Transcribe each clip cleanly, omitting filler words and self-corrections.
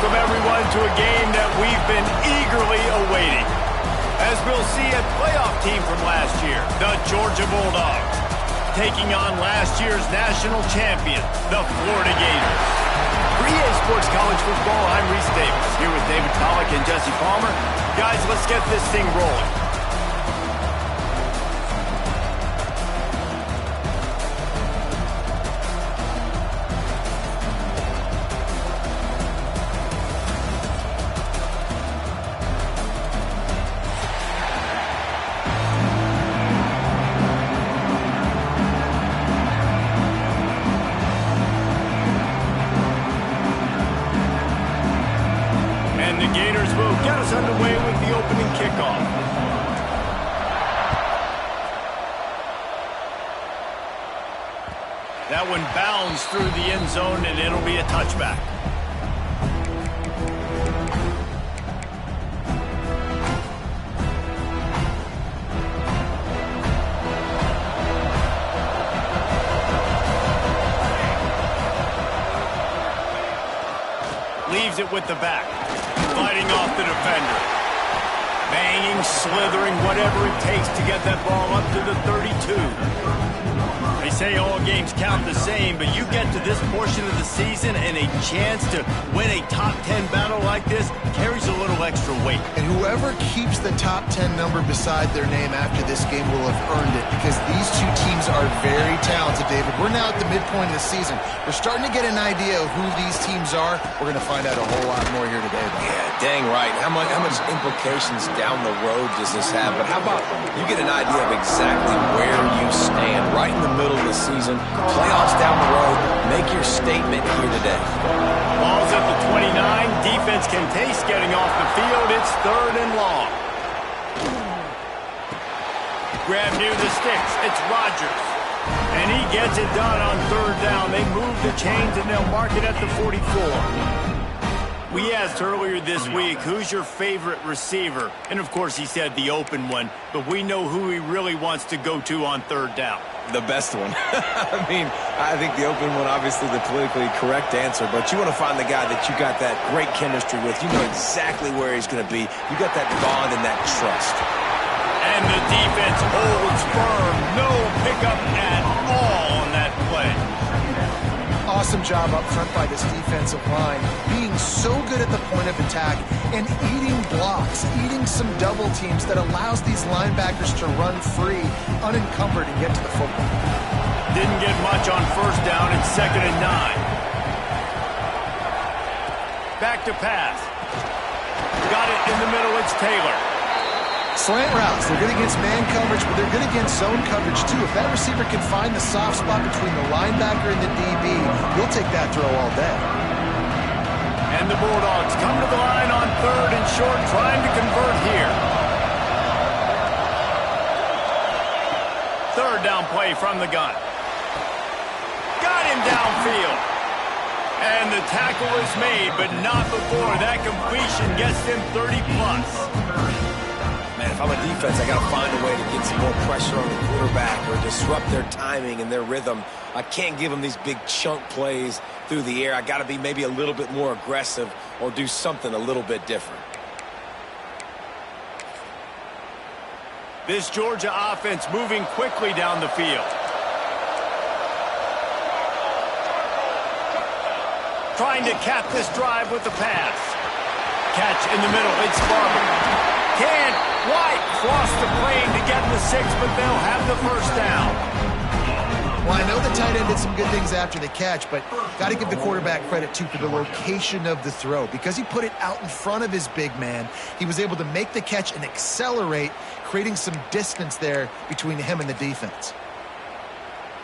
welcome everyone to a game that we've been eagerly awaiting. As we'll see a playoff team from last year, the Georgia Bulldogs, taking on last year's national champion, the Florida Gators. For EA Sports College Football, I'm Reese Davis, here with David Pollack and Jesse Palmer. Guys, let's get this thing rolling. Get us underway with the opening kickoff. That one bounds through the end zone, and it'll be a touchback. Leaves it with the back. Fighting off the defender. Banging, slithering, whatever it takes to get that ball up to the 32. They say all games count the same, but you get to this portion of the season and a chance to win a top 10 battle like this carries a little extra weight. And whoever keeps the top 10 number beside their name after this game will have earned it, because these two teams are very talented, David. We're now at the midpoint of the season. We're starting to get an idea of who these teams are. We're going to find out a whole lot more here today, though. Yeah, dang right. How much implications down the road does this have? But how about you get an idea of exactly where you stand right in the middle of the season, playoffs down the road, make your statement here today. Ball's at the 29. Defense can taste getting off the field. It's 3rd and long. Grab near the sticks. It's Rodgers. And he gets it done on 3rd down. They move the chains and they'll mark it at the 44. We asked earlier this week, who's your favorite receiver? And of course he said the open one, but we know who he really wants to go to on 3rd down. The best one. I mean, I think the open one, obviously the politically correct answer, but you want to find the guy that you got that great chemistry with. You know exactly where he's going to be. You got that bond and that trust. And the defense holds firm. No pickup at all on that play. Awesome job up front by this defensive line, being so good at the point of attack and eating blocks, eating some double teams that allows these linebackers to run free, unencumbered, and get to the football. Didn't get much on 1st down. It's 2nd and 9. Back to pass. Got it in the middle. It's Taylor. Slant routes, they're good against man coverage, but they're good against zone coverage too. If that receiver can find the soft spot between the linebacker and the DB, he'll take that throw all day. And the Bulldogs come to the line on 3rd and short, trying to convert here. 3rd down play from the gun. Got him downfield. And the tackle is made, but not before that completion gets them 30+. Man, if I'm a defense, I got to find a way to get some more pressure on the quarterback or disrupt their timing and their rhythm. I can't give them these big chunk plays through the air. I got to be maybe a little bit more aggressive or do something a little bit different. This Georgia offense moving quickly down the field. Trying to cap this drive with the pass. Catch in the middle. It's Barber. Can't quite cross the plane to get the 6, but they'll have the 1st down. Well, I know the tight end did some good things after the catch, but got to give the quarterback credit, too, for the location of the throw. Because he put it out in front of his big man, he was able to make the catch and accelerate, creating some distance there between him and the defense.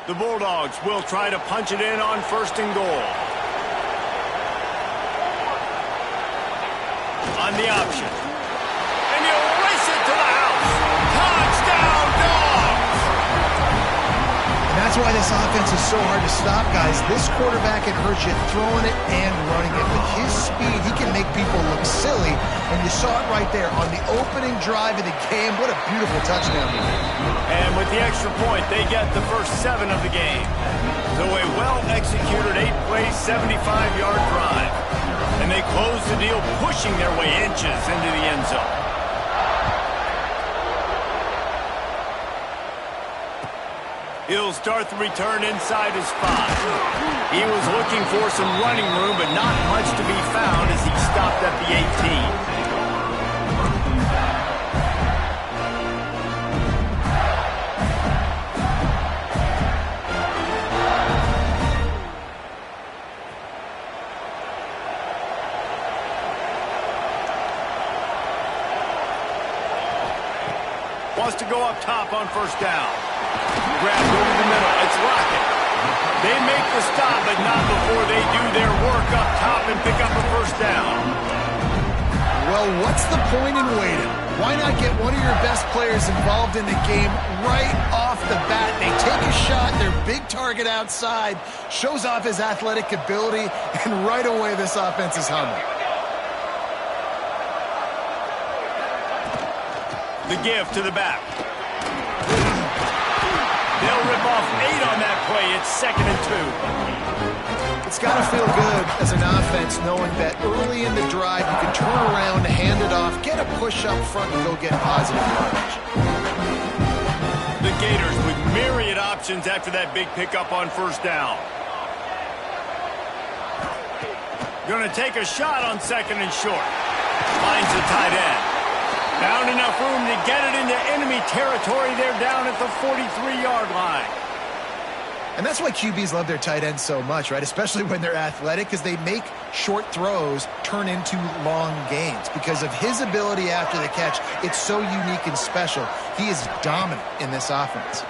The Bulldogs will try to punch it in on 1st and goal. On the option. And he'll race it to the house. Touchdown, Dogs! And that's why this offense is so hard to stop, guys. This quarterback can hurt you throwing it and running it. With his speed, he can make people look silly. And you saw it right there on the opening drive of the game. What a beautiful touchdown. And with the extra point, they get the first 7 of the game. So a well-executed 8-play, 75-yard drive. And they close the deal, pushing their way inches into the end zone. He'll start the return inside his 5. He was looking for some running room, but not much to be found as he stopped at the 18. Wants to go up top on first down. Grab over the middle. It's Rocket. They make the stop, but not before they do their work up top and pick up a first down. Well, what's the point in waiting? Why not get one of your best players involved in the game right off the bat? They take a shot, their big target outside, shows off his athletic ability, and right away this offense is humming. The give to the back. They'll rip off 8 on that play. It's 2nd and 2. It's got to feel good as an offense knowing that early in the drive you can turn around, hand it off, get a push up front, and go get positive yardage. The Gators with myriad options after that big pickup on first down. Going to take a shot on 2nd and short. Finds the tight end. Found enough room to get it into enemy territory. They're down at the 43-yard line. And that's why QBs love their tight ends so much, right? Especially when they're athletic, because they make short throws turn into long gains. Because of his ability after the catch, it's so unique and special. He is dominant in this offense.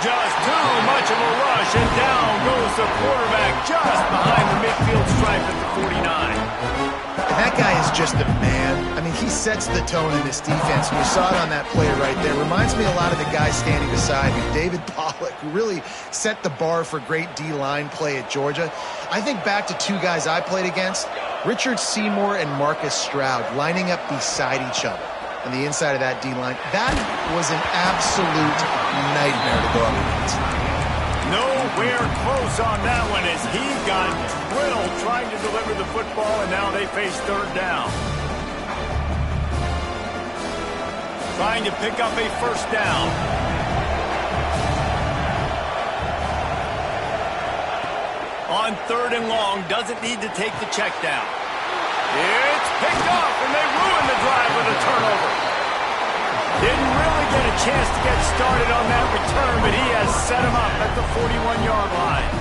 Just too much of a rush, and down goes the quarterback just behind the midfield stripe at the 49. That guy is just a man. I mean, he sets the tone in this defense. You saw it on that play right there. Reminds me a lot of the guy standing beside me, David Pollock, who really set the bar for great D-line play at Georgia. I think back to 2 guys I played against, Richard Seymour and Marcus Stroud, lining up beside each other on the inside of that D-line. That was an absolute nightmare to go up against. Nowhere close on that one as he got drilled trying to deliver the football, and now they face 3rd down. Trying to pick up a first down. On 3rd and long, doesn't need to take the check down. It's picked off, and they ruin the drive with a turnover. Didn't really get a chance to get started on that return, but he has set him up at the 41-yard line.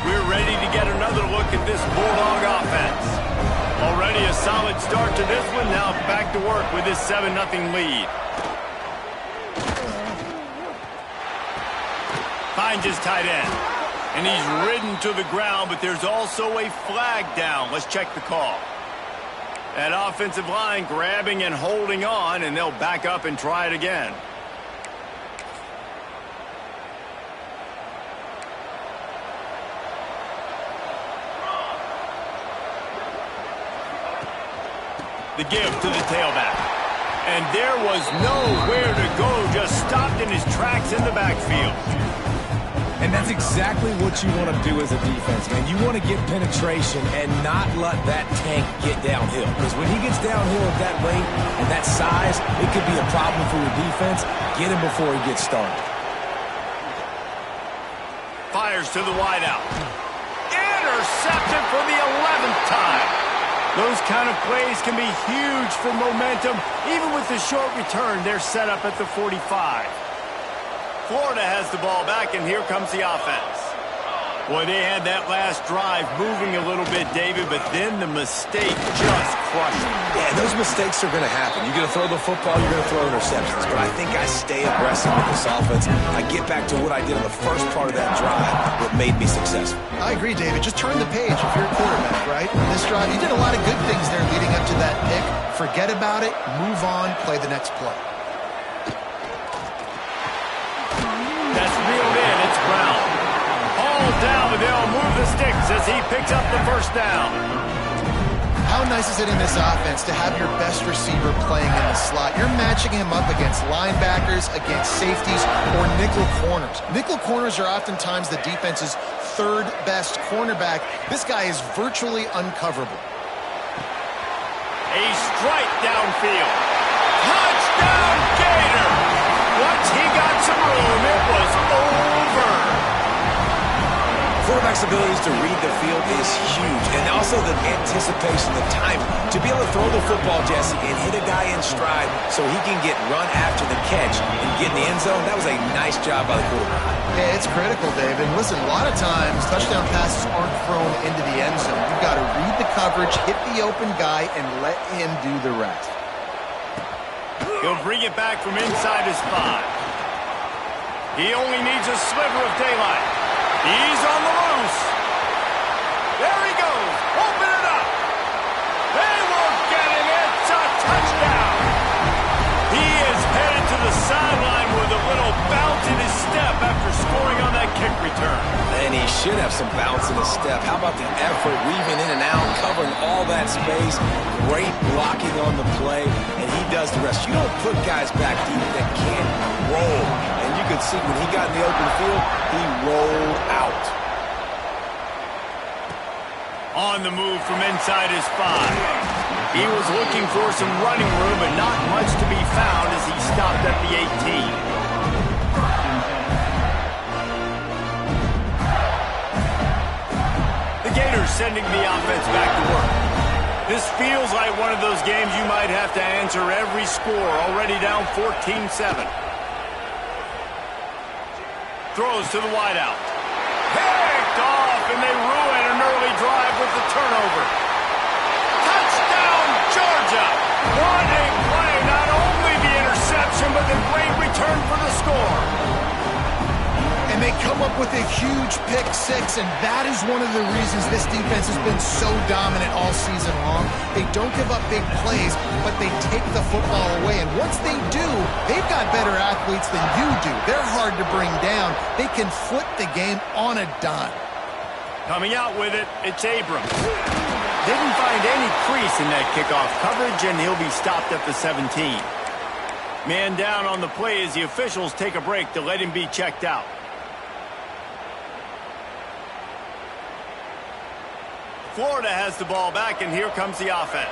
We're ready to get another look at this Bulldog offense. Already a solid start to this one. Now back to work with this 7-0 lead. Finds his tight end. And he's ridden to the ground, but there's also a flag down. Let's check the call. That offensive line grabbing and holding on, and they'll back up and try it again. The give to the tailback. And there was nowhere to go, just stopped in his tracks in the backfield. And that's exactly what you want to do as a defense, man. You want to get penetration and not let that tank get downhill. Because when he gets downhill at that rate and that size, it could be a problem for your defense. Get him before he gets started. Fires to the wideout. Intercepted for the 11th time. Those kind of plays can be huge for momentum. Even with the short return, they're set up at the 45. Florida has the ball back, and here comes the offense. Boy, they had that last drive moving a little bit, David, but then the mistake just crushed them. Yeah, those mistakes are going to happen. You're going to throw the football, you're going to throw interceptions. But I think I stay aggressive with this offense. I get back to what I did in the first part of that drive that made me successful. I agree, David. Just turn the page if you're a quarterback, right? On this drive, you did a lot of good things there leading up to that pick. Forget about it, move on, play the next play. That's reeled in. It's Brown. All down, but they'll move the sticks as he picks up the first down. How nice is it in this offense to have your best receiver playing in the slot? You're matching him up against linebackers, against safeties, or nickel corners. Nickel corners are oftentimes the defense's third best cornerback. This guy is virtually uncoverable. A strike downfield. Touchdown, Gator! Once he got some room, it was over. Quarterback's abilities to read the field is huge, and also the anticipation, the timing. To be able to throw the football, Jesse, and hit a guy in stride so he can get run after the catch and get in the end zone, that was a nice job by the quarterback. Yeah, it's critical, Dave. And listen, a lot of times touchdown passes aren't thrown into the end zone. You've got to read the coverage, hit the open guy, and let him do the rest. He'll bring it back from inside his 5. He only needs a sliver of daylight. He's on the loose. There he goes. Open it up. They won't get him. It's a touchdown. He is headed to the sideline with a little bounce in his step after scoring on that kick return. And he should have some bounce in his step. How about the effort, weaving in and out, covering all that space. Great blocking on the play, and he does the rest. You don't put guys back deep that can't roll. And you could see when he got in the open field, he rolled out. On the move from inside his 5. He was looking for some running room, but not much to be found as he stopped at the 18. The Gators sending the offense back to work. This feels like one of those games you might have to answer every score, already down 14-7. Throws to the wideout. Picked off, and they ruin an early drive with the turnover. Touchdown, Georgia! What a play! Not only the interception, but the great return for the score. And they come up with a huge pick 6, and that is one of the reasons this defense has been so dominant all season long. They don't give up big plays, but they take the football away. And once they do, they've got better athletes than you do. They're hard to bring down. They can flip the game on a dime. Coming out with it, it's Abrams. Didn't find any crease in that kickoff coverage, and he'll be stopped at the 17. Man down on the play as the officials take a break to let him be checked out. Florida has the ball back, and here comes the offense.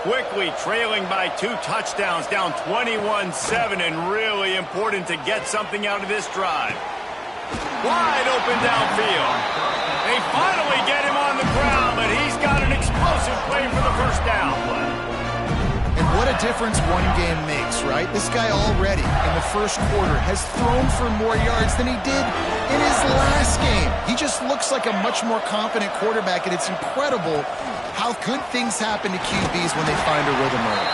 Quickly trailing by 2 touchdowns, down 21-7, and really important to get something out of this drive. Wide open downfield. They finally get him on the ground, but he's got an explosive play for the first down. And what a difference one game makes, right? This guy already in the first quarter has thrown for more yards than he did in his last game. He just looks like a much more confident quarterback, and it's incredible how good things happen to QBs when they find a rhythm early.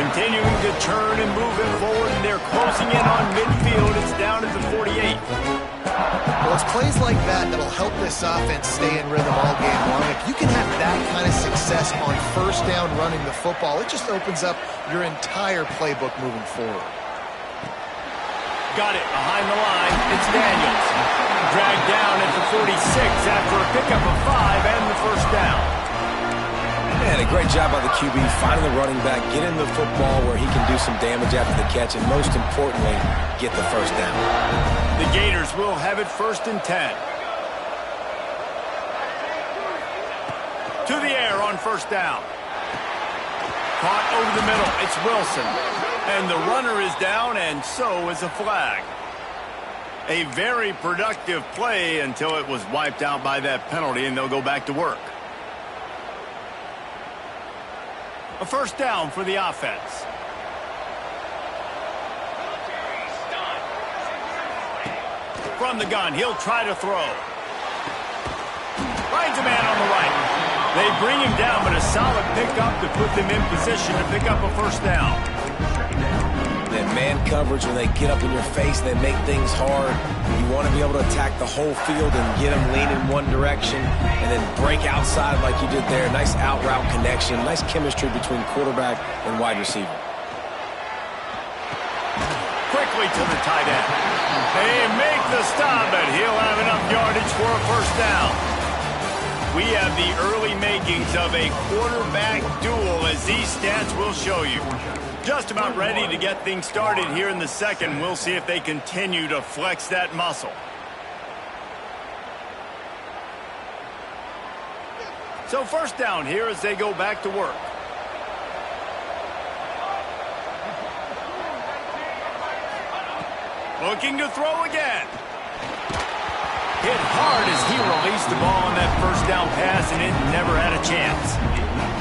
Continuing to turn and move it forward, and they're closing in on midfield. It's down at the 48. Well, it's plays like that that'll help this offense stay in rhythm all game long. If you can have that kind of success on first down running the football, it just opens up your entire playbook moving forward. Got it behind the line. It's Daniels. Dragged down at the 46 after a pickup of 5 and the first down. Man, a great job by the QB, finding the running back, getting the football where he can do some damage after the catch, and most importantly, get the first down. The Gators will have it 1st and 10. To the air on first down. Caught over the middle. It's Wilson. And the runner is down, and so is a flag. A very productive play until it was wiped out by that penalty, and they'll go back to work. A first down for the offense. From the gun, he'll try to throw. Finds a man on the right. They bring him down, but a solid pickup to put them in position to pick up a first down. That man coverage, when they get up in your face, they make things hard. You want to be able to attack the whole field and get them leaning one direction and then break outside like you did there. Nice out route connection, nice chemistry between quarterback and wide receiver. Quickly to the tight end. They make the stop, but he'll have enough yardage for a first down. we have the early makings of a quarterback duel, as these stats will show you. Just about ready to get things started here in the second. We'll see if they continue to flex that muscle. So first down here as they go back to work. Looking to throw again. Hit hard as he released the ball on that first down pass, and it never had a chance.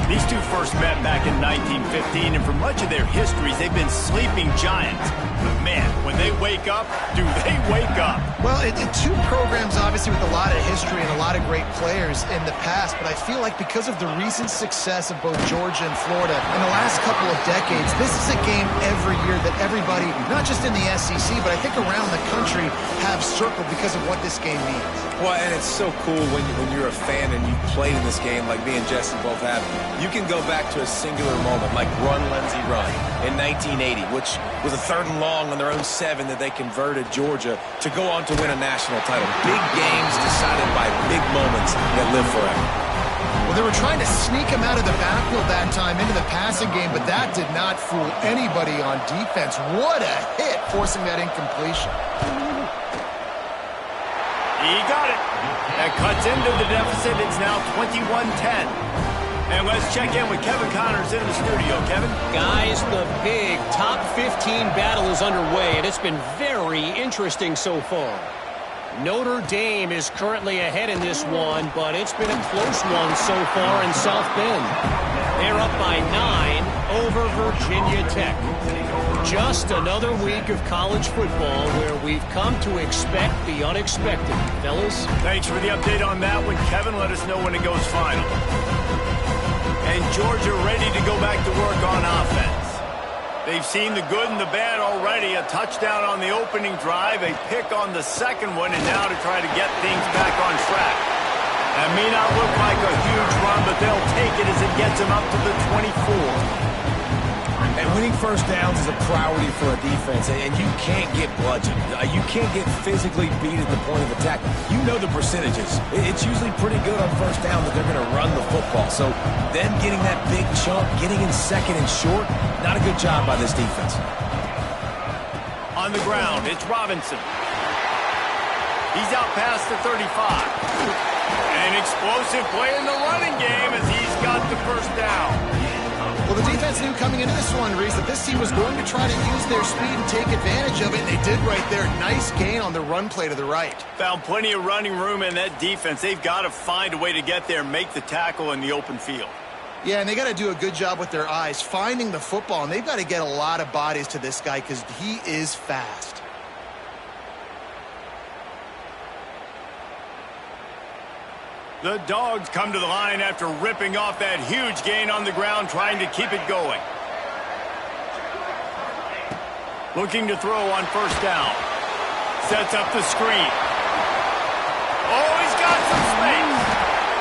These two first met back in 1915, and for much of their histories, they've been sleeping giants. But man, when they wake up, do they wake up? Well, two programs, obviously, with a lot of history and a lot of great players in the past, but I feel like because of the recent success of both Georgia and Florida in the last couple of decades, this is a game every year that everybody, not just in the SEC, but I think around the country, have circled because of what this game means. Well, and it's so cool when you're a fan and you've played in this game like me and Jesse both have. You can go back to a singular moment like Run, Lindsey, Run in 1980, which was a 3rd and long on their own 7 that they converted Georgia to go on to win a national title. Big games decided by big moments that live forever. Well, they were trying to sneak him out of the backfield that time into the passing game, but that did not fool anybody on defense. What a hit, forcing that incompletion. He got it. That cuts into the deficit. It's now 21-10. And let's check in with Kevin Connors in the studio. Kevin? Guys, the big top 15 battle is underway, and it's been very interesting so far. Notre Dame is currently ahead in this one, but it's been a close one so far in South Bend. They're up by 9 over Virginia Tech. Just another week of college football where we've come to expect the unexpected. Fellas? Thanks for the update on that one, Kevin. Let us know when it goes final. And Georgia ready to go back to work on offense. They've seen the good and the bad already. A touchdown on the opening drive, a pick on the second one, and now to try to get things back on track. That may not look like a huge run, but they'll take it as it gets them up to the 24. And winning first downs is a priority for a defense, and you can't get bludgeoned. You can't get physically beat at the point of attack. You know the percentages. It's usually pretty good on first down that they're going to run the football. So then getting that big chunk, getting in second and short, not a good job by this defense. On the ground, it's Robinson. He's out past the 35. An explosive play in the running game as he's got the first down. Well, the defense knew coming into this one, Reese, that this team was going to try to use their speed and take advantage of it, and they did right there. Nice gain on the run play to the right. Found plenty of running room in that defense. They've got to find a way to get there, make the tackle in the open field. Yeah, and they got to do a good job with their eyes, finding the football, and they've got to get a lot of bodies to this guy because he is fast. The Dogs come to the line after ripping off that huge gain on the ground, trying to keep it going. Looking to throw on first down. Sets up the screen. Oh, he's got some space.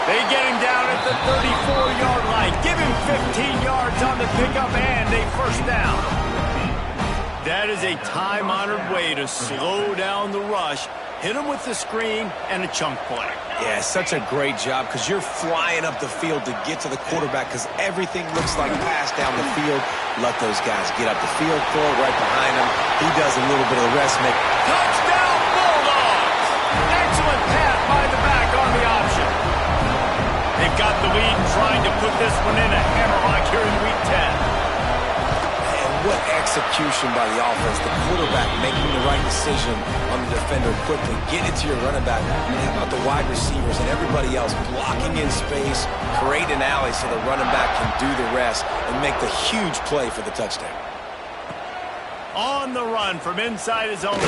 They get him down at the 34-yard line. Give him 15 yards on the pickup and a first down. That is a time-honored way to slow down the rush. Hit him with the screen and a chunk play. Yeah, such a great job because you're flying up the field to get to the quarterback because everything looks like a pass down the field. Let those guys get up the field, throw it right behind him. He does a little bit of the rest. Touchdown, Bulldogs! Excellent pass by the back on the option. They've got the lead and trying to put this one in a hammerlock here in Week 10. What execution by the offense. The quarterback making the right decision on the defender quickly. Get it to your running back. And how about the wide receivers and everybody else blocking in space, create an alley so the running back can do the rest and make the huge play for the touchdown. On the run from inside his own 5.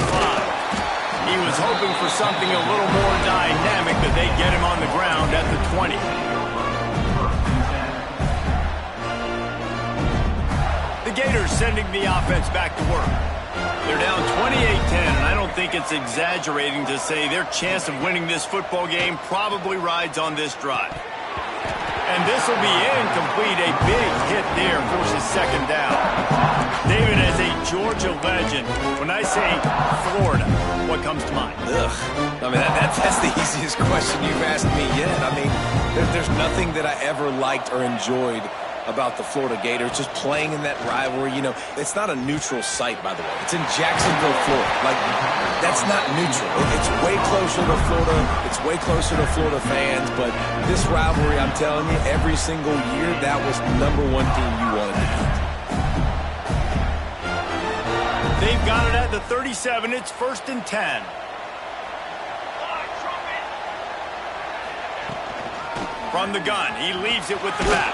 He was hoping for something a little more dynamic, but they get him on the ground at the 20. The Gators sending the offense back to work. They're down 28-10, and I don't think it's exaggerating to say their chance of winning this football game probably rides on this drive. And this will be incomplete. A big hit there forces second down. David has a Georgia legend. When I say Florida, what comes to mind? Ugh. I mean, that's the easiest question you've asked me yet. I mean, there's nothing that I ever liked or enjoyed about the Florida Gators, just playing in that rivalry. You know, it's not a neutral site, by the way. It's in Jacksonville, Florida. Like, that's not neutral. It's way closer to Florida. It's way closer to Florida fans. But this rivalry, I'm telling you, every single year, that was the #1 team you wanted to beat. They've got it at the 37. It's 1st and 10. From the gun, he leaves it with the back.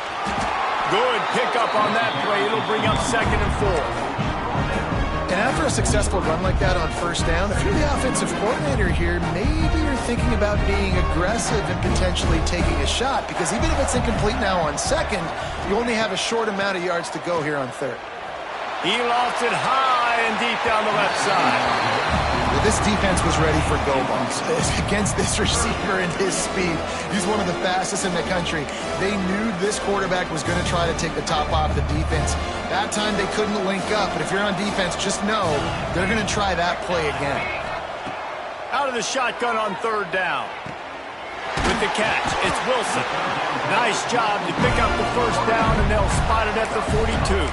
Good pickup on that play. It'll bring up 2nd and 4. And after a successful run like that on 1st down, if you're the offensive coordinator here, maybe you're thinking about being aggressive and potentially taking a shot, because even if it's incomplete now on 2nd, you only have a short amount of yards to go here on 3rd. He lofts it high and deep down the left side. Well, this defense was ready for go balls. Against this receiver and his speed, he's one of the fastest in the country. They knew this quarterback was going to try to take the top off the defense. That time they couldn't link up, but if you're on defense, just know they're going to try that play again. Out of the shotgun on 3rd down. With the catch, it's Wilson. Nice job to pick up the 1st down, and they'll spot it at the 42.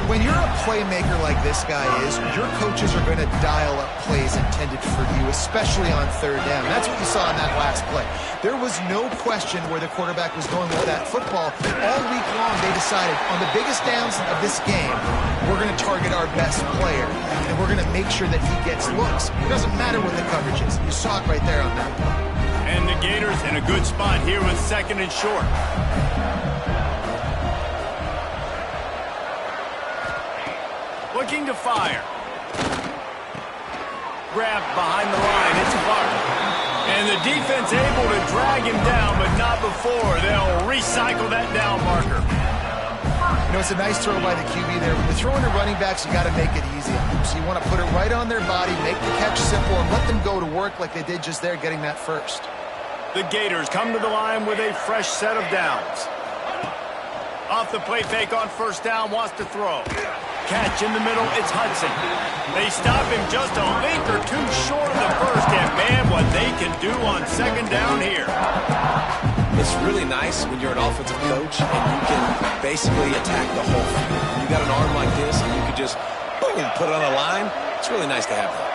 When you're a playmaker like this guy is, your coaches are going to dial up plays intended for you, especially on 3rd down. That's what you saw in that last play. There was no question where the quarterback was going with that football. All week long, they decided on the biggest downs of this game, we're going to target our best player, and we're going to make sure that he gets looks. It doesn't matter what the coverage is. You saw it right there on that play. And the Gators in a good spot here with 2nd and short. Looking to fire. Grabbed behind the line. It's Clark. And the defense able to drag him down, but not before. They'll recycle that down marker. You know, it's a nice throw by the QB there. When you're throwing to running backs, you got to make it easy on them. So you want to put it right on their body, make the catch simple, and let them go to work like they did just there, getting that first. The Gators come to the line with a fresh set of downs. Off the play fake on 1st down, wants to throw. Catch in the middle, it's Hudson. They stop him just a link or two short of the 1st, and man, what they can do on 2nd down here. It's really nice when you're an offensive coach and you can basically attack the whole field. When you got an arm like this and you can just, boom, put it on the line, it's really nice to have that.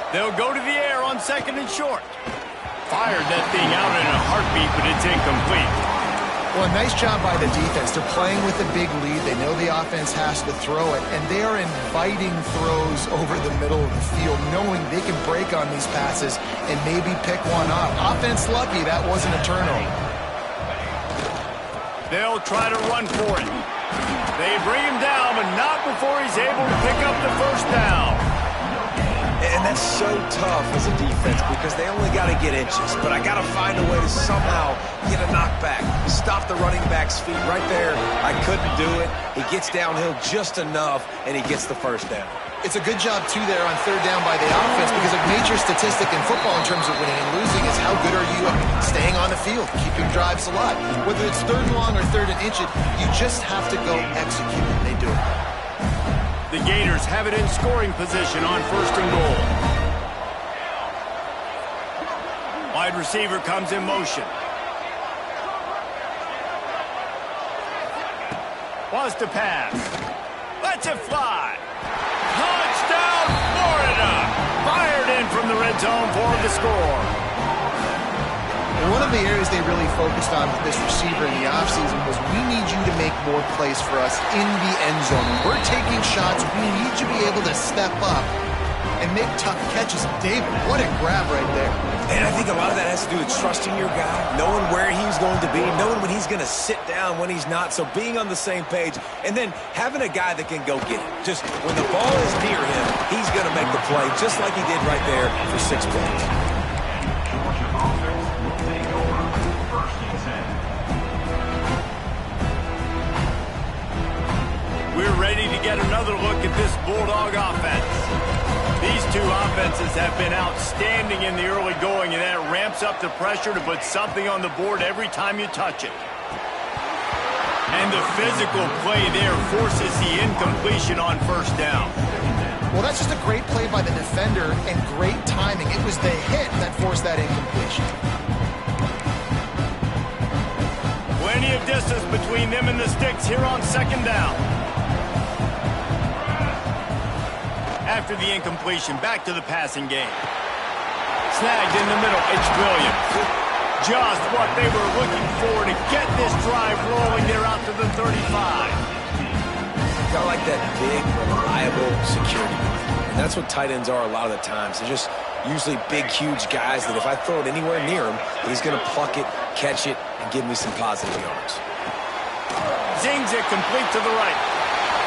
They'll go to the air on 2nd and short. Fired that thing out in a heartbeat, but it's incomplete. Well, a nice job by the defense. They're playing with a big lead. They know the offense has to throw it, and they are inviting throws over the middle of the field, knowing they can break on these passes and maybe pick one off. Offense lucky, that wasn't a turnover. They'll try to run for it. They bring him down, but not before he's able to pick up the 1st down. And that's so tough as a defense because they only got to get inches. But I got to find a way to somehow get a knockback. Stop the running back's feet right there. I couldn't do it. He gets downhill just enough, and he gets the 1st down. It's a good job, too, there on 3rd down by the offense, because a major statistic in football in terms of winning and losing is how good are you at staying on the field, keeping drives alive. Whether it's 3rd and long or 3rd and inch, you just have to go execute, and they do it. The Gators have it in scoring position on 1st and goal. Wide receiver comes in motion. Wants to pass. Lets it fly. Touchdown, Florida! Fired in from the red zone for the score. And one of the areas they really focused on with this receiver in the offseason was, we need you to make more plays for us in the end zone. When we're taking shots, we need you to be able to step up and make tough catches. David, what a grab right there. And I think a lot of that has to do with trusting your guy, knowing where he's going to be, knowing when he's going to sit down, when he's not. So being on the same page, and then having a guy that can go get it. Just when the ball is near him, he's going to make the play, just like he did right there for 6 points. We're ready to get another look at this Bulldog offense. These two offenses have been outstanding in the early going, and that ramps up the pressure to put something on the board every time you touch it. And the physical play there forces the incompletion on first down. Well, that's just a great play by the defender and great timing. It was the hit that forced that incompletion. Plenty of distance between them and the sticks here on second down. After the incompletion, back to the passing game. Snagged in the middle, it's Williams. Just what they were looking for to get this drive rolling there out to the 35. Got like that big, reliable security blanket. And that's what tight ends are a lot of the times. They're just usually big, huge guys that if I throw it anywhere near him, he's going to pluck it, catch it, and give me some positive yards. Zings it complete to the right.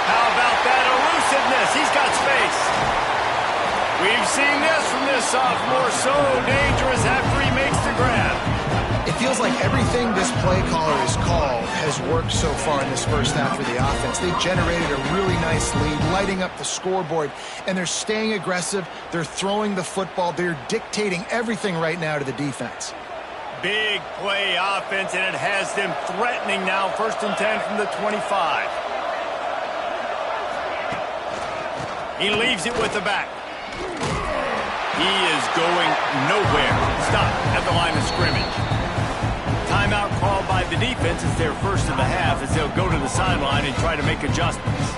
How about that elusiveness? He's got space. We've seen this from this sophomore. So dangerous after he makes the grab. It feels like everything this play caller has called has worked so far in this first half for the offense. They've generated a really nice lead, lighting up the scoreboard, and they're staying aggressive. They're throwing the football. They're dictating everything right now to the defense. Big play offense, and it has them threatening now. 1st and 10 from the 25. He leaves it with the back. He is going nowhere. Stop at the line of scrimmage. Timeout called by the defense. It's their first of the half as they'll go to the sideline and try to make adjustments.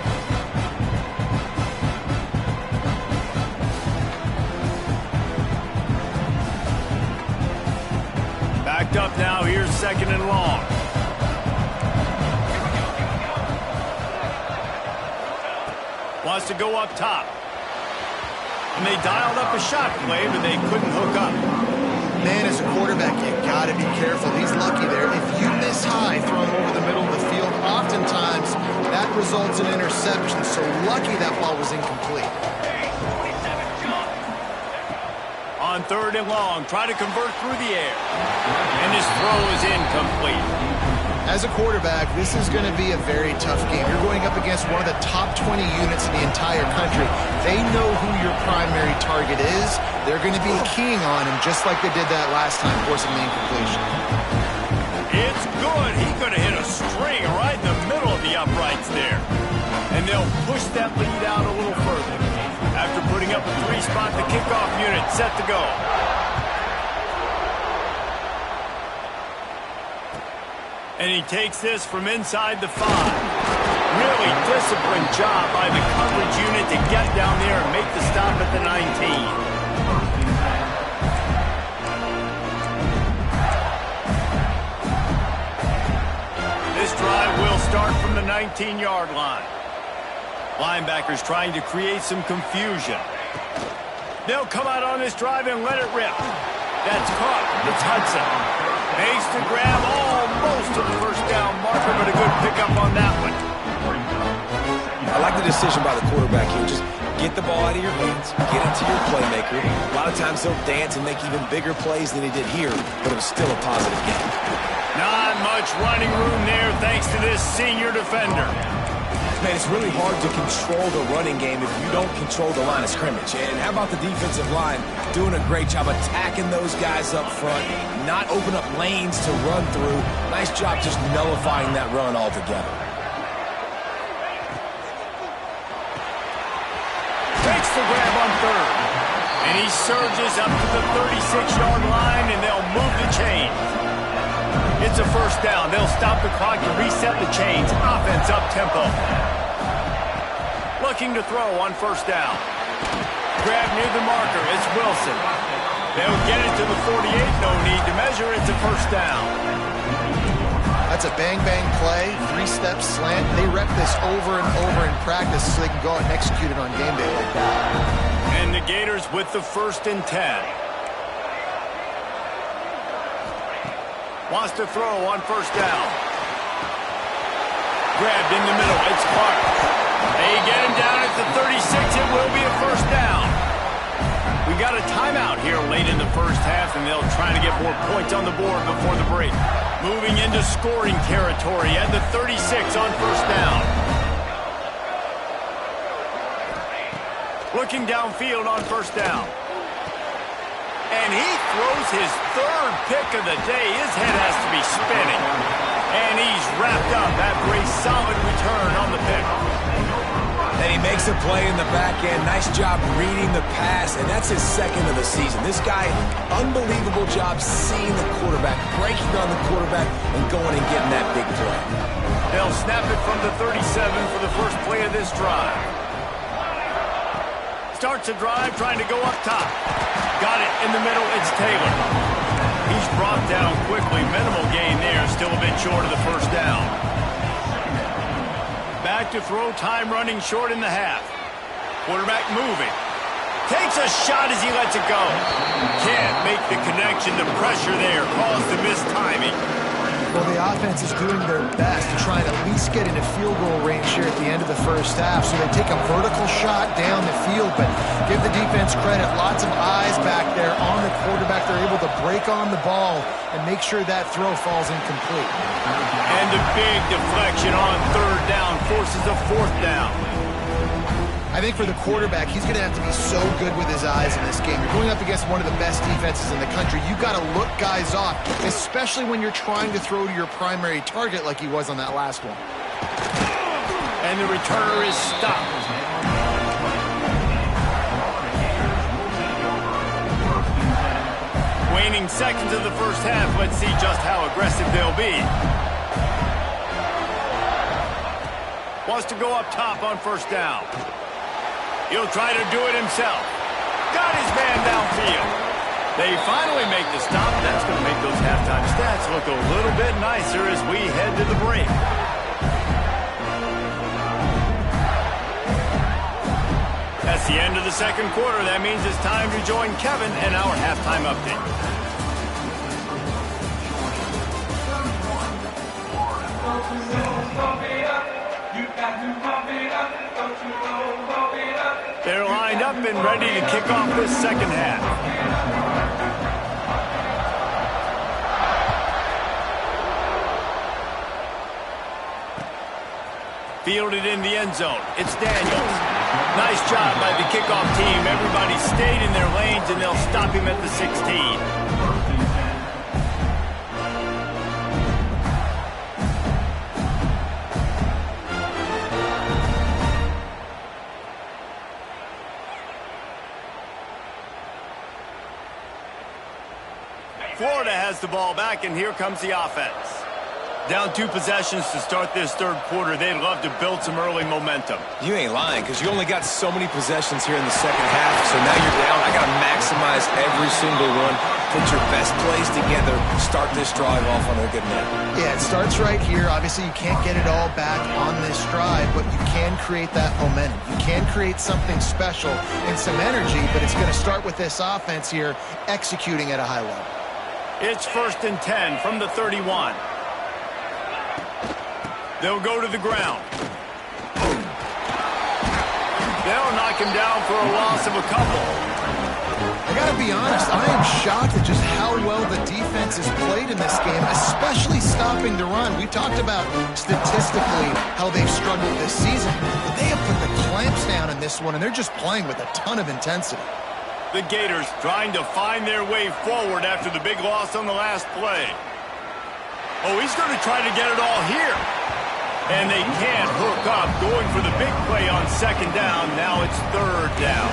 Backed up now. Here's 2nd and long. Wants to go up top. And they dialed up a shot play, but they couldn't hook up. Man, as a quarterback, you got to be careful. He's lucky there. If you miss high throwing over the middle of the field, oftentimes that results in interception. So lucky that ball was incomplete. On 3rd and long, try to convert through the air. And his throw is incomplete. As a quarterback, this is going to be a very tough game. You're going up against one of the top 20 units in the entire country. They know who your primary target is. They're going to be keying on him just like they did that last time, forcing the incompletion. It's good. He could have hit a string right in the middle of the uprights there. And they'll push that lead out a little further. After putting up a 3-spot, the kickoff unit set to go. And he takes this from inside the 5. Really disciplined job by the coverage unit to get down there and make the stop at the 19. This drive will start from the 19-yard line. Linebackers trying to create some confusion. They'll come out on this drive and let it rip. That's caught. It's Hudson. Makes the grab almost to the first down marker, but a good pickup on that one. I like the decision by the quarterback here. Just get the ball out of your hands, get it to your playmaker. A lot of times he'll dance and make even bigger plays than he did here, but it was still a positive game. Not much running room there thanks to this senior defender. Man, it's really hard to control the running game if you don't control the line of scrimmage. And how about the defensive line doing a great job attacking those guys up front, not open up lanes to run through. Nice job just nullifying that run altogether. Takes the grab on 3rd. And he surges up to the 36-yard line, and they'll move the chains. It's a first down. They'll stop the clock to reset the chains. Offense up-tempo. Looking to throw on first down. Grab near the marker. It's Wilson. They'll get it to the 48. No need to measure. It's a first down. That's a bang-bang play, 3-step slant. They rep this over and over in practice so they can go out and execute it on game day like that. And the Gators with the 1st and 10. Wants to throw on first down. Grabbed in the middle. It's Clark. They get him down at the 36. It will be a first down. We got a timeout here late in the first half, and they'll try to get more points on the board before the break. Moving into scoring territory at the 36 on first down. Looking downfield on first down. And he throws his 3rd pick of the day. His head has to be spinning. And he's wrapped up after a solid return on the pick. And he makes a play in the back end. Nice job reading the pass, and that's his second of the season. This guy, unbelievable job seeing the quarterback, breaking on the quarterback, and going and getting that big play. They'll snap it from the 37 for the first play of this drive. Starts the drive trying to go up top. Got it in the middle. It's Taylor. He's brought down quickly. Minimal gain there. Still a bit short of the first down. Back to throw, time running short in the half. Quarterback moving. Takes a shot as he lets it go. Can't make the connection. The pressure there caused the missed timing. Well, the offense is doing their best to try and at least get into field goal range here at the end of the first half. So they take a vertical shot down the field, but give the defense credit. Lots of eyes back there on the quarterback. They're able to break on the ball and make sure that throw falls incomplete. And a big deflection on third down forces a fourth down. I think for the quarterback, he's going to have to be so good with his eyes in this game. You're going up against one of the best defenses in the country. You've got to look guys off, especially when you're trying to throw to your primary target like he was on that last one. And the returner is stopped. Waning seconds of the first half. Let's see just how aggressive they'll be. Wants to go up top on first down. He'll try to do it himself. Got his man downfield. They finally make the stop. That's going to make those halftime stats look a little bit nicer as we head to the break. That's the end of the second quarter. That means it's time to join Kevin and our halftime update. They're lined up and ready to kick off this second half. Fielded in the end zone. It's Daniels. Nice job by the kickoff team. Everybody stayed in their lanes, and they'll stop him at the 16. Florida has the ball back, and here comes the offense. Down 2 possessions to start this third quarter. They'd love to build some early momentum. You ain't lying, because you only got so many possessions here in the second half, so now you're down. I got to maximize every single one. Put your best plays together. Start this drive off on a good note. Yeah, it starts right here. Obviously, you can't get it all back on this drive, but you can create that momentum. You can create something special and some energy, but it's going to start with this offense here executing at a high level. It's 1st and 10 from the 31. They'll go to the ground. They'll knock him down for a loss of a couple. I got to be honest, I am shocked at just how well the defense has played in this game, especially stopping the run. We talked about statistically how they've struggled this season, but they have put the clamps down in this one, and they're just playing with a ton of intensity. The Gators trying to find their way forward after the big loss on the last play. Oh, he's going to try to get it all here. And they can't hook up, going for the big play on second down. Now it's third down.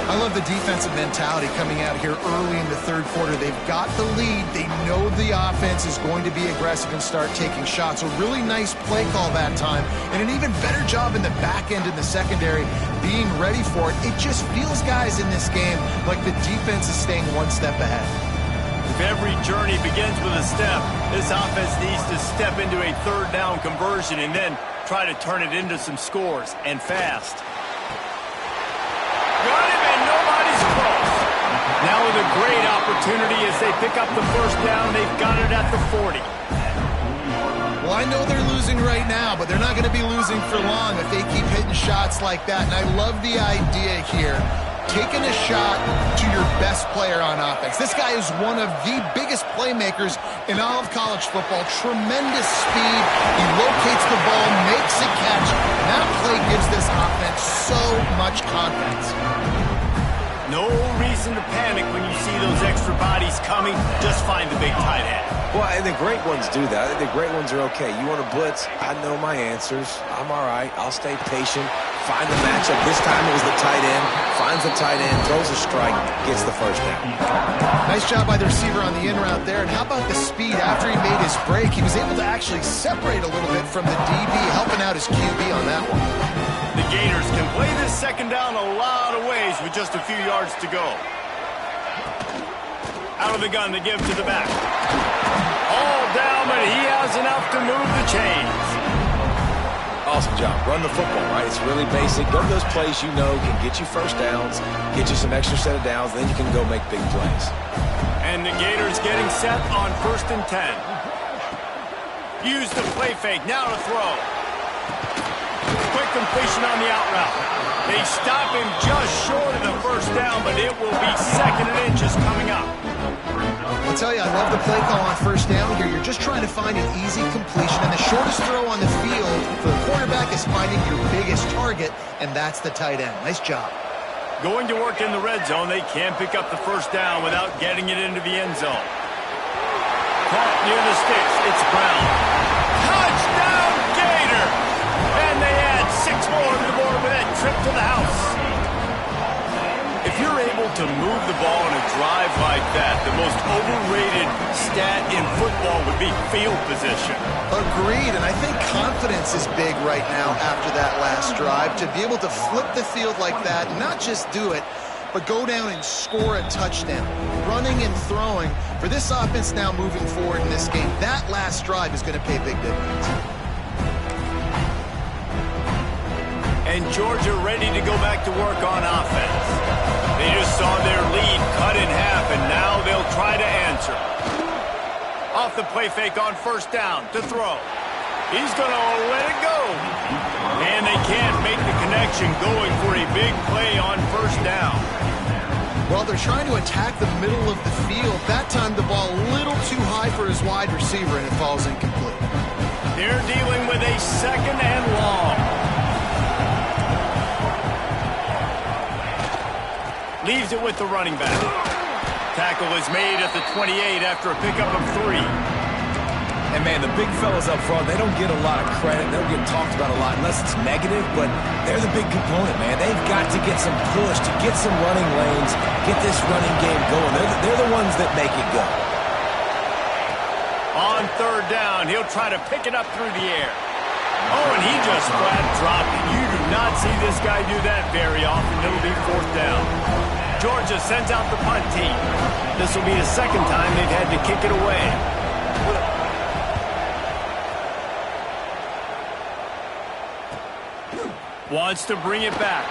I love the defensive mentality coming out here early in the third quarter. They've got the lead. They know the offense is going to be aggressive and start taking shots. A really nice play call that time, and an even better job in the back end in the secondary being ready for it. It just feels, guys, in this game like the defense is staying one step ahead. If every journey begins with a step, this offense needs to step into a third down conversion and then try to turn it into some scores, and fast. Got him, and nobody's close. Now with a great opportunity as they pick up the first down. They've got it at the 40. Well, I know they're losing right now, but they're not going to be losing for long if they keep hitting shots like that. And I love the idea here, taking a shot to your best player on offense. This guy is one of the biggest playmakers in all of college football. Tremendous speed. He locates the ball, makes a catch. And that play gives this offense so much confidence. No reason to panic when you see those extra bodies coming. Just find the big tight end. Well, and the great ones do that. The great ones are okay. You want to blitz? I know my answers. I'm all right. I'll stay patient. Find the matchup. This time it was the tight end. Finds the tight end, throws a strike, gets the first down. Nice job by the receiver on the in route there. And how about the speed after he made his break? He was able to actually separate a little bit from the DB, helping out his QB on that one. The Gators can play this second down a lot of ways with just a few yards to go. Out of the gun, they give to the back. All down, but he has enough to move the chains. Awesome job. Run the football, right? It's really basic. Go to those plays you know can get you first downs, get you some extra set of downs, then you can go make big plays. And the Gators getting set on 1st and 10. Use the play fake. Now to throw. Quick completion on the out route. They stop him just short of the first down, but it will be 2nd and inches coming up. I'll tell you, I love the play call on 1st down here. You're just trying to find an easy completion, and the shortest throw on the field for the quarterback is finding your biggest target, and that's the tight end. Nice job. Going to work in the red zone, they can pick up the first down without getting it into the end zone. Caught near the sticks. It's Brown. Touchdown, Gator! And they add 6 more to the board with that trip to the house. If you're able to move the ball in a drive like that, the most overrated stat in football would be field position. Agreed, and I think confidence is big right now after that last drive. To be able to flip the field like that, not just do it, but go down and score a touchdown. Running and throwing, for this offense now moving forward in this game, that last drive is going to pay big dividends. And Georgia ready to go back to work on offense. They just saw their lead cut in half, and now they'll try to answer. Off the play fake on 1st down to throw. He's going to let it go. And they can't make the connection going for a big play on 1st down. Well, they're trying to attack the middle of the field. That time the ball a little too high for his wide receiver, and it falls incomplete. They're dealing with a 2nd and long. Leaves it with the running back. Tackle is made at the 28 after a pickup of 3. And, man, the big fellas up front, they don't get a lot of credit. They don't get talked about a lot unless it's negative, but they're the big component, man. They've got to get some push, to get some running lanes, get this running game going. They're the ones that make it go. On 3rd down, he'll try to pick it up through the air. Oh, and he just flat dropped it. You do not see this guy do that very often. It'll be 4th down. Georgia sends out the punt team. This will be the 2nd time they've had to kick it away. Wants to bring it back.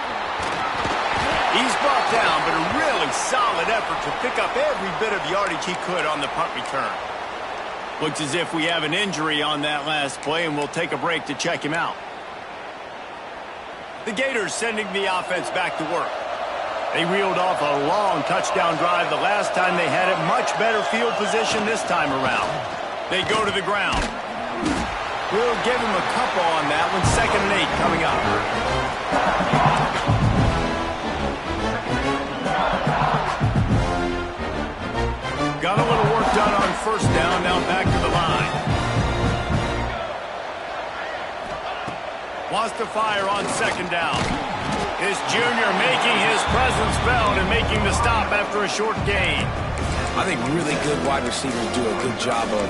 He's brought down, but a really solid effort to pick up every bit of yardage he could on the punt return. Looks as if we have an injury on that last play, and we'll take a break to check him out. The Gators sending the offense back to work. They reeled off a long touchdown drive the last time they had it. Much better field position this time around. They go to the ground. We'll give him a couple on that one. 2nd and 8 coming up. Got a little work done on 1st down. Now back to the line. Wants to fire on 2nd down. This junior making his presence felt and making the stop after a short gain. I think really good wide receivers do a good job of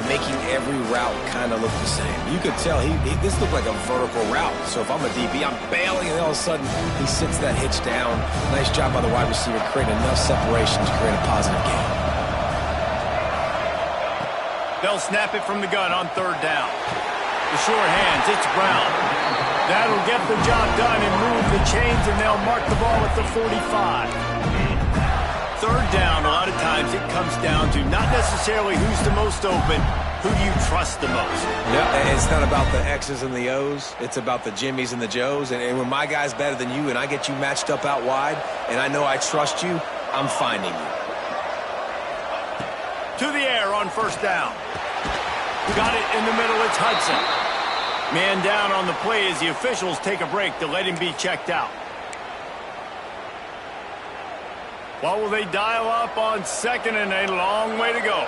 making every route kind of look the same. You could tell this looked like a vertical route. So if I'm a DB, I'm bailing, and all of a sudden he sits that hitch down. Nice job by the wide receiver creating enough separation to create a positive gain. They'll snap it from the gun on 3rd down. The short hands, it's Brown. That'll get the job done and move the chains, and they'll mark the ball at the 45. 3rd down, a lot of times it comes down to not necessarily who's the most open, who do you trust the most? Yeah, it's not about the X's and the O's. It's about the Jimmys and the Joes. And when my guy's better than you and I get you matched up out wide and I know I trust you, I'm finding you. To the air on 1st down. Got it in the middle, it's Hudson. Man down on the play as the officials take a break to let him be checked out. What will they dial up on second and a long way to go?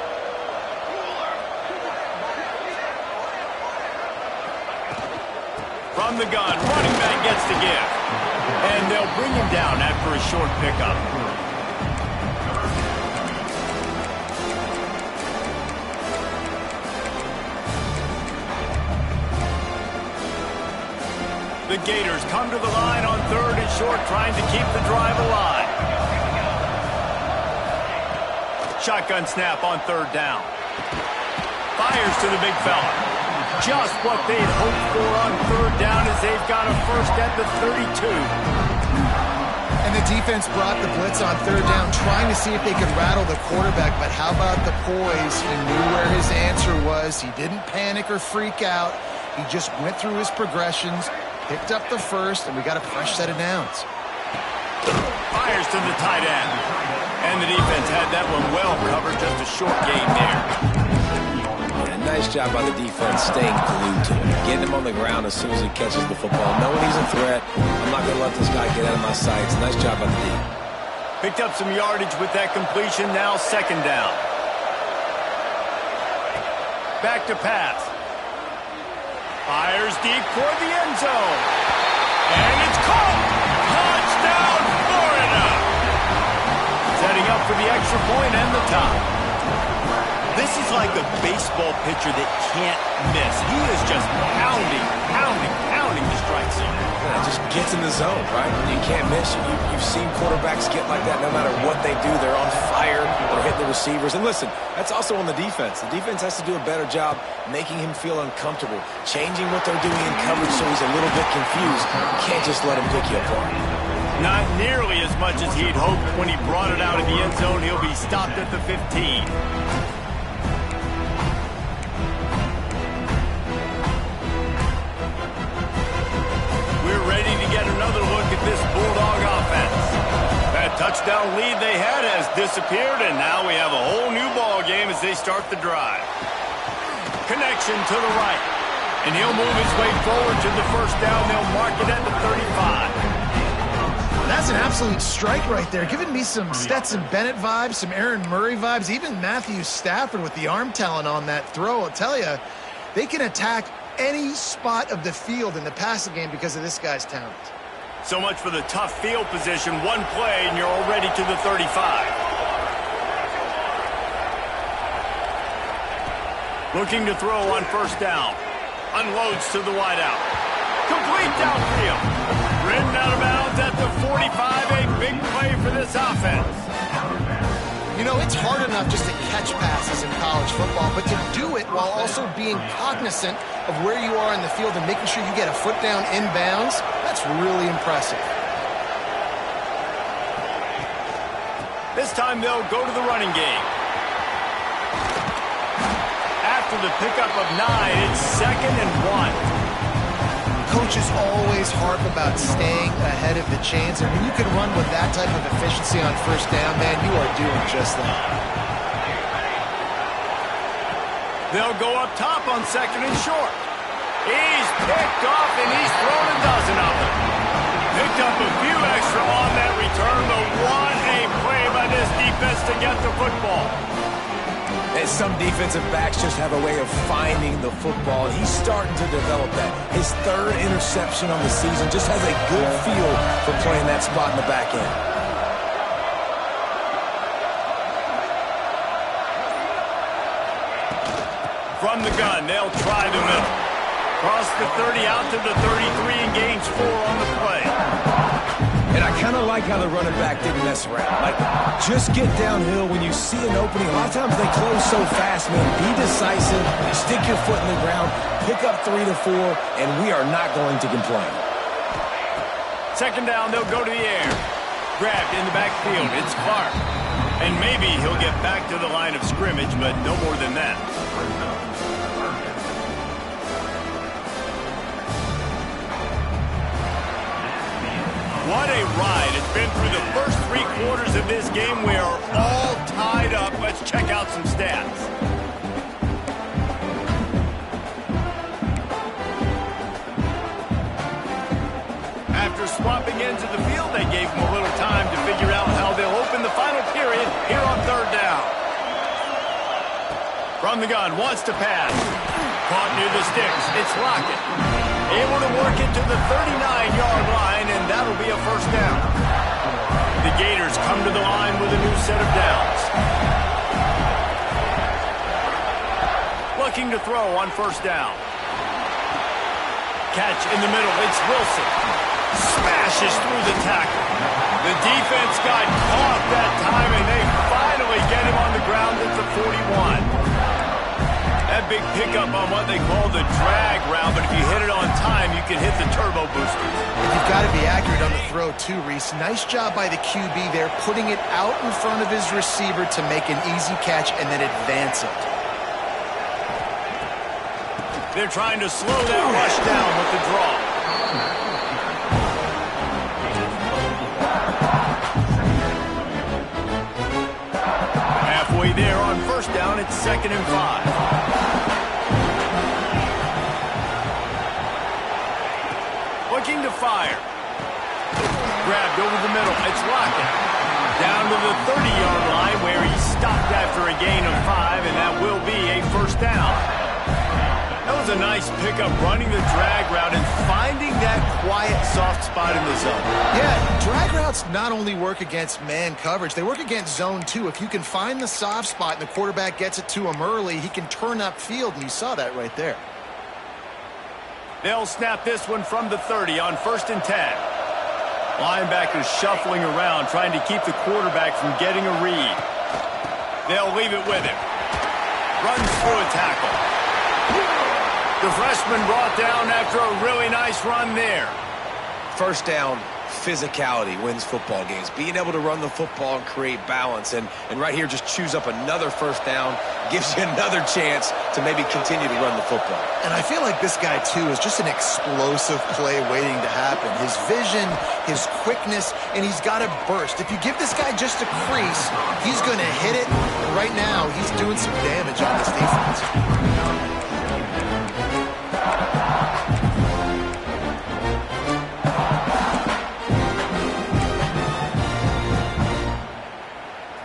From the gun, running back gets the give. And they'll bring him down after a short pickup. The Gators come to the line on third and short, trying to keep the drive alive. Shotgun snap on third down. Fires to the big fella. Just what they'd hoped for on third down as they've got a first at the 32. And the defense brought the blitz on third down, trying to see if they could rattle the quarterback. But how about the poise? He knew where his answer was. He didn't panic or freak out. He just went through his progressions, picked up the first, and we got a fresh set of downs. Fires to the tight end. And the defense had that one well covered, just a short gain there. Yeah, nice job by the defense staying glued to him. Getting him on the ground as soon as he catches the football. Knowing he's a threat, I'm not going to let this guy get out of my sights. Nice job by the D. Picked up some yardage with that completion, now second down. Back to pass. Fires deep toward the end zone. And it's caught! Touchdown, Florida! Setting up for the extra point and the top. This is like a baseball pitcher that can't miss. He is just pounding the strike zone. Yeah, just gets in the zone, right? You can't miss. You've seen quarterbacks get like that no matter what they do. They're on fire. They're hitting the receivers. And listen, that's also on the defense. The defense has to do a better job making him feel uncomfortable, changing what they're doing in coverage so he's a little bit confused. You can't just let him pick you apart. Not nearly as much as he'd hoped when he brought it out of the end zone. He'll be stopped at the 15. We're ready to get another look at this Bulldog offense. That touchdown lead they had has disappeared, and now we have a whole new ball game as they start the drive. Connection to the right. And he'll move his way forward to the first down. They'll mark it at the 35. That's an absolute strike right there. Giving me some Stetson Bennett vibes, some Aaron Murray vibes, even Matthew Stafford with the arm talent on that throw. I'll tell you, they can attack any spot of the field in the passing game because of this guy's talent. So much for the tough field position. One play, and you're already to the 35. Looking to throw on first down. Unloads to the wideout. Complete downfield. Ridden out of bounds at the 45. A big play for this offense. You know, it's hard enough just to catch passes in college football, but to do it while also being cognizant of where you are in the field and making sure you get a foot down inbounds, that's really impressive. This time they'll go to the running game. After the pickup of 9, it's 2nd and 1. Coaches always harp about staying ahead of the chains, and when you can run with that type of efficiency on first down, man, you are doing just that. They'll go up top on 2nd and short. He's picked off, and he's thrown a dozen of them. Picked up a few extra on that return, but what a play by this defense to get the football. And some defensive backs just have a way of finding the football. He's starting to develop that. His 3rd interception on the season, just has a good feel for playing that spot in the back end. From the gun, they'll try the middle. Cross the 30 out to the 33 and gains 4 on the play. And I kind of like how the running back didn't mess around. Like, just get downhill when you see an opening. A lot of times they close so fast, man. Be decisive, stick your foot in the ground, pick up 3 to 4, and we are not going to complain. 2nd down, they'll go to the air. Grabbed in the backfield, it's Clark. And maybe he'll get back to the line of scrimmage, but no more than that. What a ride. It's been through the first 3 quarters of this game. We are all tied up. Let's check out some stats. after swapping ends of the field, they gave him a little time to figure out how they'll open the final period here on third down. From the gun, wants to pass. Caught near the sticks. It's Lockett. Able to work it to the 39-yard line, and that'll be a first down. The Gators come to the line with a new set of downs. Looking to throw on first down. Catch in the middle. It's Wilson. Smashes through the tackle. The defense got caught that time, and they finally get him on the ground at the 41. That big pickup on what they call the drag route, but if you hit it on time, you can hit the turbo booster. You've got to be accurate on the throw, too, Reese. Nice job by the QB there, putting it out in front of his receiver to make an easy catch and then advance it. They're trying to slow that rush down with the draw. Halfway there on first down, it's 2nd and 5. Looking to fire. Grabbed over the middle. It's Lockett. Down to the 30-yard line where he stopped after a gain of 5, and that will be a first down. That was a nice pickup, running the drag route and finding that quiet, soft spot in the zone. Yeah, drag routes not only work against man coverage, they work against zone, too. If you can find the soft spot and the quarterback gets it to him early, he can turn upfield, and you saw that right there. They'll snap this one from the 30 on 1st and 10. Linebackers shuffling around, trying to keep the quarterback from getting a read. They'll leave it with him. Runs through a tackle. The freshman brought down after a really nice run there. First down, physicality wins football games. Being able to run the football and create balance. And right here, just choose up another first down. Gives you another chance to maybe continue to run the football. And I feel like this guy, too, is just an explosive play waiting to happen. His vision, his quickness, and he's got a burst. If you give this guy just a crease, he's going to hit it. And right now, he's doing some damage on this defense.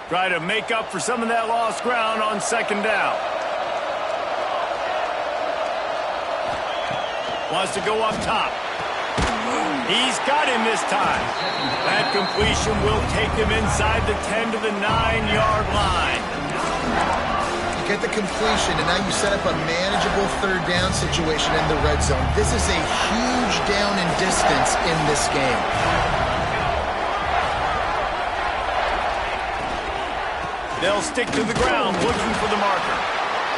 Try to make up for some of that lost ground on 2nd down. Wants to go up top. He's got him this time. That completion will take him inside the 10 to the 9-yard line. You get the completion, and now you set up a manageable 3rd down situation in the red zone. This is a huge down in distance in this game. They'll stick to the ground looking for the marker.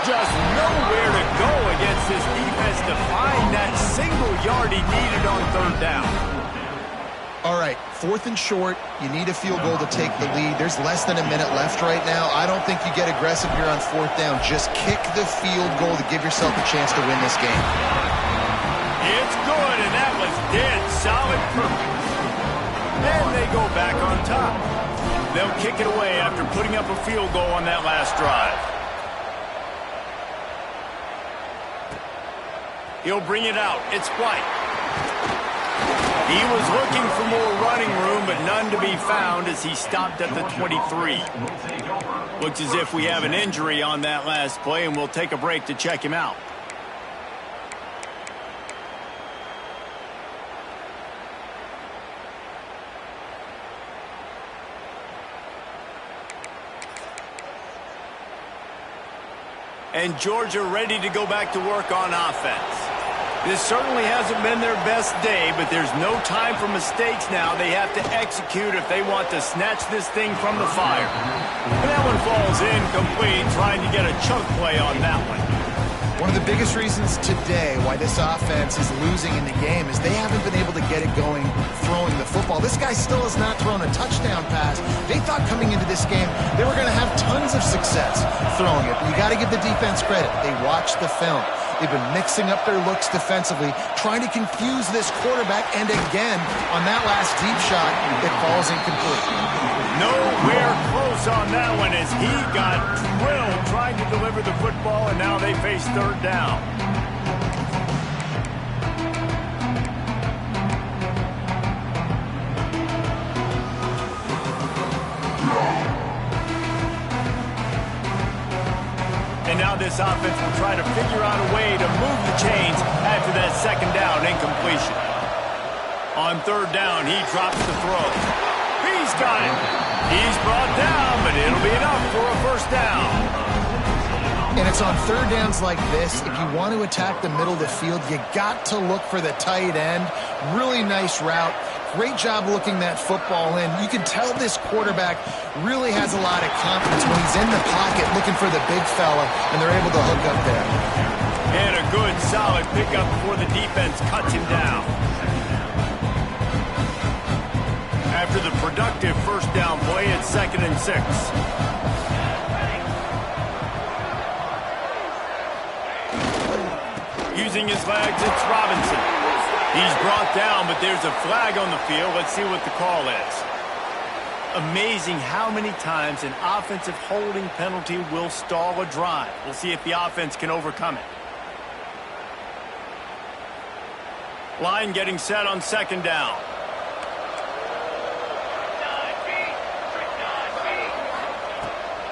Just nowhere to go against this defense to find that single yard he needed on 3rd down. All right, 4th and short. You need a field goal to take the lead. There's less than a minute left right now. I don't think you get aggressive here on 4th down. Just kick the field goal to give yourself a chance to win this game. It's good, and that was dead solid purpose. And they go back on top. They'll kick it away after putting up a field goal on that last drive. He'll bring it out. It's White. He was looking for more running room, but none to be found as he stopped at the 23. Looks as if we have an injury on that last play, and we'll take a break to check him out. And Georgia ready to go back to work on offense. This certainly hasn't been their best day, but there's no time for mistakes now. They have to execute if they want to snatch this thing from the fire. And that one falls incomplete, trying to get a chunk play on that one. One of the biggest reasons today why this offense is losing in the game is they haven't been able to get it going throwing the football. This guy still has not thrown a touchdown pass. They thought coming into this game they were going to have tons of success throwing it. But you got to give the defense credit. They watched the film. They've been mixing up their looks defensively, trying to confuse this quarterback, and again, on that last deep shot, it falls incomplete. Nowhere close on that one as he got drilled trying to deliver the football, and now they face 3rd down. this offense will try to figure out a way to move the chains after that second down incompletion. On third down, he drops the throw. He's got it. He's brought down, but it'll be enough for a first down. And it's on third downs like this, if you want to attack the middle of the field, you got to look for the tight end. Really nice route. Great job looking that football in. You can tell this quarterback really has a lot of confidence when he's in the pocket looking for the big fella, and they're able to hook up there. And a good, solid pickup before the defense cuts him down. After the productive first down play, it's 2nd and 6. Using his legs, it's Robinson. He's brought down, but there's a flag on the field. Let's see what the call is. Amazing how many times an offensive holding penalty will stall a drive. We'll see if the offense can overcome it. Line getting set on 2nd down.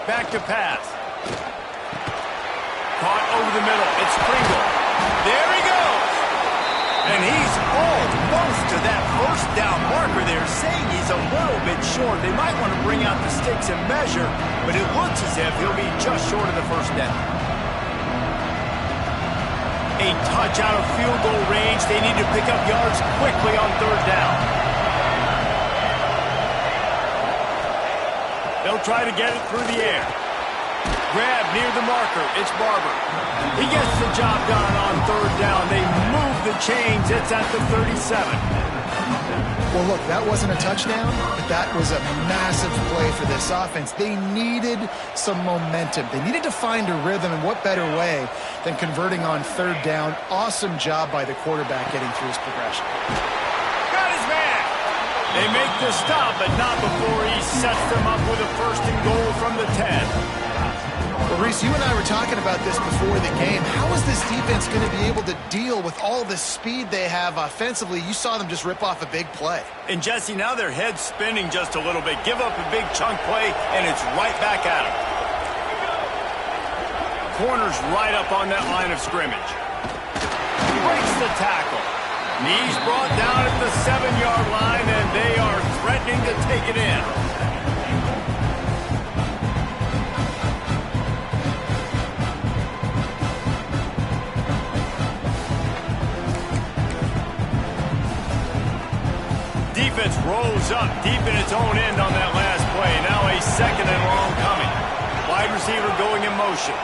Back to pass. Caught over the middle. It's Pringle. There he goes. And he's almost to that first down marker there, saying he's a little bit short. They might want to bring out the sticks and measure, but it looks as if he'll be just short of the first down. A touch out of field goal range. They need to pick up yards quickly on third down. They'll try to get it through the air. Grab near the marker. It's Barber. He gets the job done on third down. They move the chains. It's at the 37. Well, look, that wasn't a touchdown, but that was a massive play for this offense. They needed some momentum. They needed to find a rhythm, and what better way than converting on third down. Awesome job by the quarterback getting through his progression. Got his man. They make the stop, but not before he sets them up with a 1st and goal from the 10. Well, Reese, you and I were talking about this before the game. How is this defense going to be able to deal with all the speed they have offensively? You saw them just rip off a big play. And, Jesse, now their head's spinning just a little bit. Give up a big chunk play, and it's right back at them. Corner's right up on that line of scrimmage. Breaks the tackle. Knees brought down at the 7-yard line, and they are threatening to take it in. Defense rolls up deep in its own end on that last play. Now a 2nd and long coming. Wide receiver going in motion.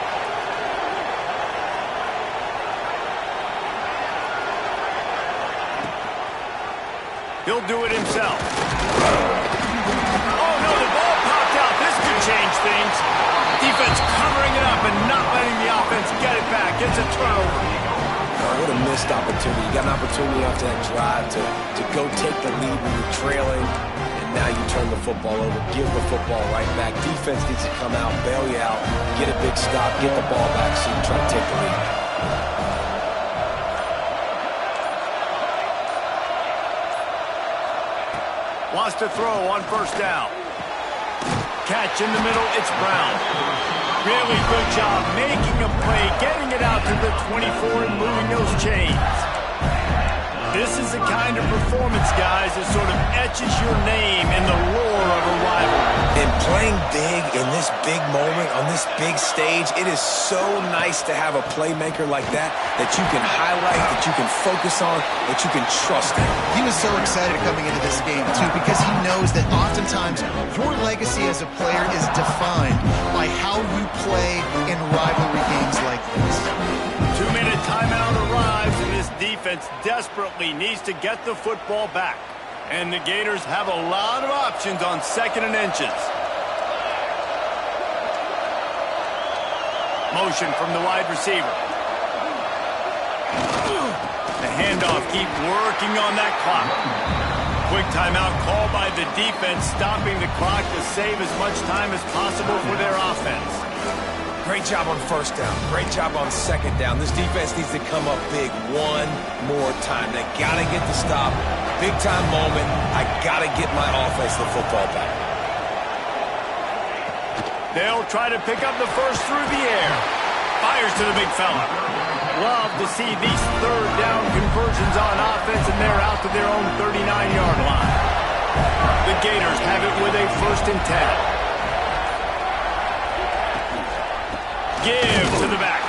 He'll do it himself. Oh, no, the ball popped out. This could change things. Defense covering it up and not letting the offense get it back. It's a turnover. What a missed opportunity. You got an opportunity after that drive to go take the lead when you're trailing, and now you turn the football over, give the football right back. Defense needs to come out, bail you out, get a big stop, get the ball back so you try to take the lead. Wants to throw on 1st down. Catch in the middle, it's Brown. Really good job making a play, getting it out to the 24 and moving those chains. This is the kind of performance, guys, that sort of etches your name in the lore of a rivalry. And playing big in this big moment, on this big stage, it is so nice to have a playmaker like that you can highlight, that you can focus on, that you can trust in. He was so excited coming into this game, too, because he knows that oftentimes your legacy as a player is defined by how you play in rivalry games like this. 2-minute timeout arrives, and this defense desperately needs to get the football back. And the Gators have a lot of options on 2nd and inches. Motion from the wide receiver. The handoff, keep working on that clock. Quick timeout called by the defense, stopping the clock to save as much time as possible for their offense. Great job on 1st down. Great job on 2nd down. This defense needs to come up big one more time. They got to get the stop. Big time moment. I got to get my offense the football back. They'll try to pick up the first through the air. Fires to the big fella. Love to see these third down conversions on offense, and they're out to their own 39-yard line. The Gators have it with a 1st and 10. Give to the back.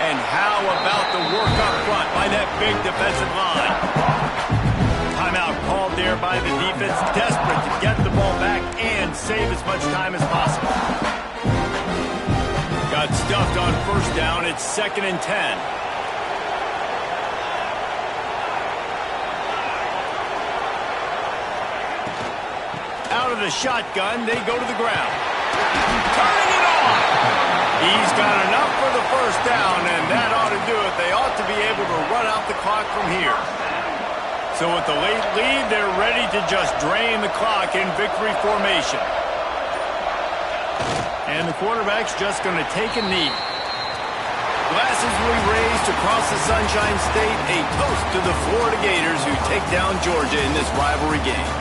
And how about the work up front by that big defensive line? Timeout called there by the defense, desperate to get the ball back and save as much time as possible. Got stuffed on 1st down. It's 2nd and 10. Out of the shotgun, they go to the ground. Turning it on! He's got enough for the 1st down, and that ought to do it. They ought to be able to run out the clock from here. So with the late lead, they're ready to just drain the clock in victory formation. And the quarterback's just going to take a knee. Glasses will be raised across the Sunshine State, a toast to the Florida Gators who take down Georgia in this rivalry game.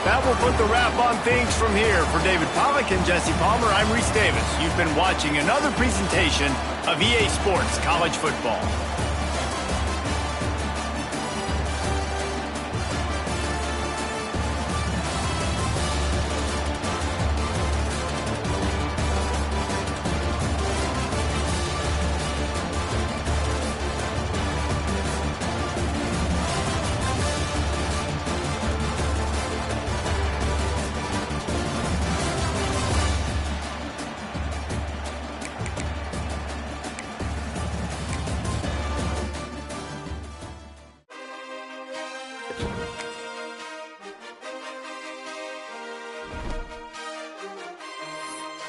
That will put the wrap on things from here. For David Pollack and Jesse Palmer, I'm Reese Davis. You've been watching another presentation of EA Sports College Football.